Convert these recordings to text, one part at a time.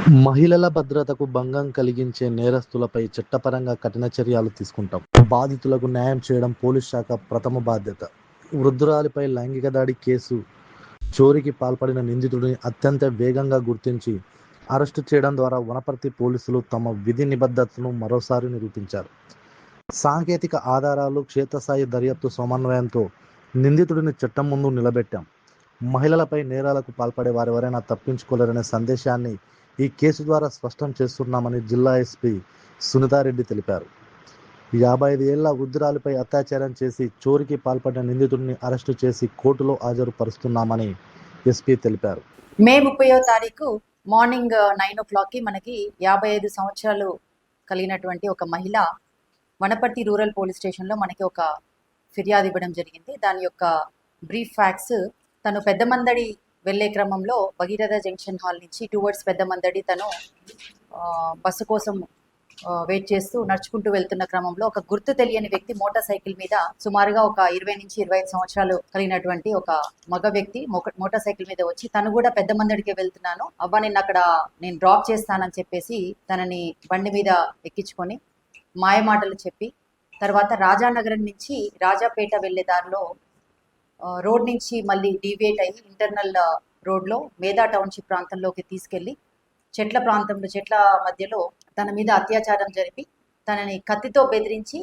మహిళల భద్రతకు భంగం కలిగించే నేరస్తులపై చట్టపరంగా కఠిన చర్యలు తీసుకుంటాం. బాధితులకు న్యాయం చేయడం పోలీస్ శాఖ ప్రథమ బాధ్యత. వృద్ధురాలిపై లైంగిక దాడి కేసు చోరీకి పాల్పడిన నిందితుడిని అత్యంత వేగంగా గుర్తించి అరెస్టు చేయడం ద్వారా వనపర్తి పోలీసులు తమ విధి నిబద్ధతను మరోసారి నిరూపించారు. సాంకేతిక ఆధారాలు, క్షేత్రస్థాయి దర్యాప్తు సమన్వయంతో నిందితుడిని చట్టం ముందు నిలబెట్టాం. మహిళలపై నేరాలకు పాల్పడే వారెవరైనా తప్పించుకోలేరనే సందేశాన్ని ఈ కేసు ద్వారా స్పష్టం చేస్తున్నామని జిల్లా ఎస్పీ సునీతారెడ్డి తెలిపారు. 55 ఏళ్ల వృద్ధురాలిపై అత్యాచారం చేసి చోరీకి పాల్పడిన నిందితుడిని అరెస్టు చేసి కోర్టులో హాజరుపరుస్తున్నామని ఎస్పీ తెలిపారు. మే 30వ తారీఖు మార్నింగ్ 9 o'clockకి మనకి 55 సంవత్సరాలు కలిగినటువంటి ఒక మహిళ వనపర్తి రూరల్ పోలీస్ స్టేషన్లో మనకి ఒక ఫిర్యాదు ఇవ్వడం జరిగింది. దాని యొక్క బ్రీఫ్ ఫ్యాక్ట్స్, తను పెద్దమందడి వెళ్ళే క్రమంలో భగీరథ జంక్షన్ హాల్ నుంచి టువర్డ్స్ పెద్దమందడి తను బస్సు కోసం వెయిట్ చేస్తూ నడుచుకుంటూ వెళ్తున్న క్రమంలో ఒక గుర్తు తెలియని వ్యక్తి మోటార్ సైకిల్ మీద సుమారుగా ఒక 20 నుంచి 25 సంవత్సరాలు కలిగినటువంటి ఒక మగ వ్యక్తి మోటార్ సైకిల్ మీద వచ్చి తను కూడా పెద్దమందడికి వెళ్తున్నాను అవ్వ నిన్న అక్కడ నేను డ్రాప్ చేస్తానని చెప్పేసి తనని బండి మీద ఎక్కించుకొని మాయమాటలు చెప్పి తర్వాత రాజానగరం నుంచి రాజాపేట వెళ్లే దారిలో రోడ్ నుంచి మళ్ళీ డీవియేట్ అయ్యి ఇంటర్నల్ రోడ్లో మేధా టౌన్షిప్ ప్రాంతంలోకి తీసుకెళ్లి చెట్ల మధ్యలో తన మీద అత్యాచారం జరిపి తనని కత్తితో బెదిరించి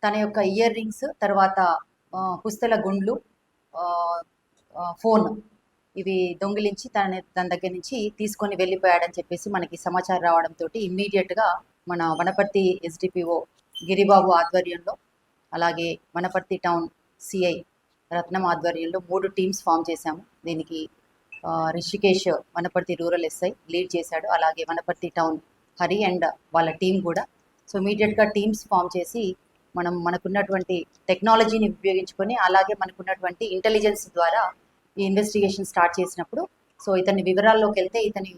తన యొక్క ఇయర్ రింగ్స్, తర్వాత పుస్తల గుండ్లు, ఫోన్ ఇవి దొంగిలించి తన దగ్గర నుంచి తీసుకొని వెళ్ళిపోయాడని చెప్పేసి మనకి సమాచారం రావడంతో ఇమ్మీడియట్గా మన వనపర్తి ఎస్డిపిఓ గిరిబాబు ఆధ్వర్యంలో, అలాగే వనపర్తి టౌన్ సిఐ రత్నం ఆధ్వర్యంలో 3 టీమ్స్ ఫామ్ చేశాము. దీనికి Rishikesh Wanaparthy rural SI lead చేశాడు, అలాగే వనపర్తి టౌన్ హరి అండ్ వాళ్ళ టీం కూడా. సో ఇమీడియట్గా టీమ్స్ ఫామ్ చేసి మనకున్నటువంటి టెక్నాలజీని ఉపయోగించుకొని, అలాగే మనకున్నటువంటి ఇంటెలిజెన్స్ ద్వారా ఈ ఇన్వెస్టిగేషన్ స్టార్ట్ చేసినప్పుడు సో ఇతని వివరాల్లోకి వెళ్తే ఇతని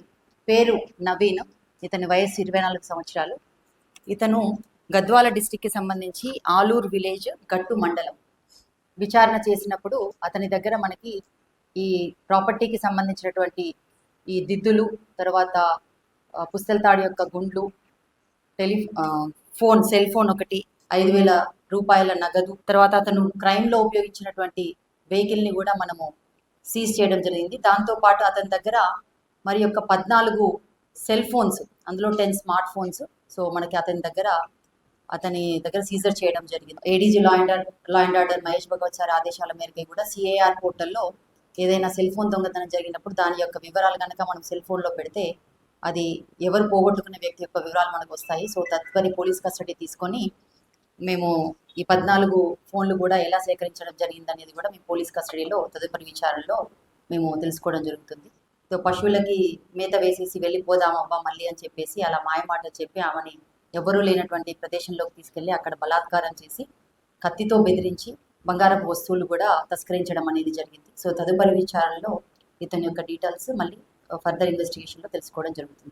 పేరు నవీన్, ఇతని వయసు 24 సంవత్సరాలు. ఇతను గద్వాల డిస్టిక్కి సంబంధించి ఆలూరు విలేజ్ గట్టు మండలం. విచారణ చేసినప్పుడు అతని దగ్గర మనకి ఈ ప్రాపర్టీకి సంబంధించినటువంటి ఈ దిద్దులు, తర్వాత పుస్తల తాడు యొక్క గుండ్లు, సెల్ ఫోన్ ఒకటి, 5,000 రూపాయల నగదు, తర్వాత అతను క్రైమ్లో ఉపయోగించినటువంటి వెహికల్ని కూడా మనము సీజ్ చేయడం జరిగింది. దాంతోపాటు అతని దగ్గర మరి యొక్క 14 సెల్ ఫోన్స్, అందులో 10 స్మార్ట్ ఫోన్స్ సో మనకి అతని దగ్గర సీజర్ చేయడం జరిగింది. ADG law and order Mahesh Bhagwat sir ఆదేశాల మేరకు కూడా సిఐఆర్ పోర్టల్లో ఏదైనా సెల్ ఫోన్ దొంగతనం జరిగినప్పుడు దాని యొక్క వివరాలు కనుక మనం సెల్ ఫోన్లో పెడితే అది ఎవరు పోగొట్టుకున్న వ్యక్తి యొక్క వివరాలు మనకు వస్తాయి. సో తదుపరి పోలీస్ కస్టడీ తీసుకొని మేము ఈ 14 ఫోన్లు కూడా ఎలా సేకరించడం జరిగింది అనేది కూడా మేము పోలీస్ కస్టడీలో తదుపరి విచారణలో మేము తెలుసుకోవడం జరుగుతుంది. సో పశువులకి మేత వేసేసి వెళ్ళిపోదామబ్బా మళ్ళీ అని చెప్పేసి అలా మాయమాటలు చెప్పి ఆమెని ఎవరూ లేనటువంటి ప్రదేశంలోకి తీసుకెళ్లి అక్కడ బలాత్కారం చేసి కత్తితో బెదిరించి బంగారపు వస్తువులు కూడా తస్కరించడం అనేది జరిగింది. సో తదుపరి విచారణలో ఇతని యొక్క డీటెయిల్స్ మళ్ళీ ఫర్దర్ ఇన్వెస్టిగేషన్లో తెలుసుకోవడం జరుగుతుంది.